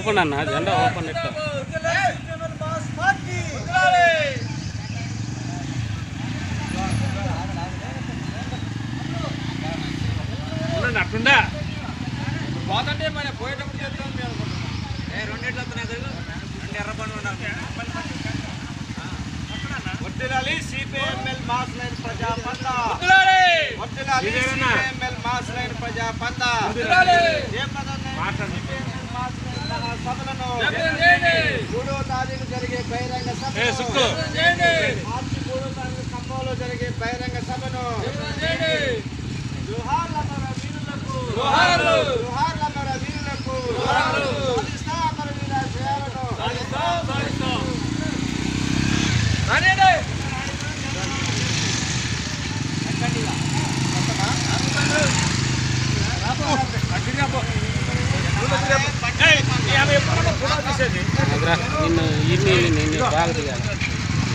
open అన్న జెండా open ఎట్లా అట్లుండా పోతుంటే మన పోయేటప్పుడు చేస్తాం మేము రెండేళ్ళు వస్తున్నాయి రెండు ఎర్రబండి ఉండాలి వర్ధిల్లాలి సిపిఎంఎల్ మాస్ లైన్ ప్రజా పంద వర్ధిల్లాలి సిపిఎంఎల్ మాస్ లైన్ ప్రజా పంద సభలను 3వ తారీఖు జరిగే బహిరంగ సభను మార్చి 3వ తారీఖు ఖమ్మంలో జరిగే బహిరంగ సభను జోహార్ల మన వీరులకు జోహార్ల మన వీరులకు సాధిస్తా మన వీర సేవను నిన్ను ఇన్ని బాగా దిగాలి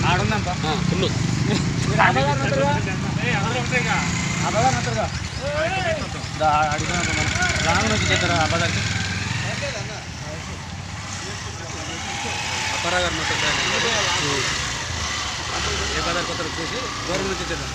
ఆడుందంతా ఫుల్ చేస్తారా అబ్బాదానికి అప్పారా గారు మొత్తం ఏ బజార్ కొత్త చూసి గవర్నమెంట్ చేద్దాం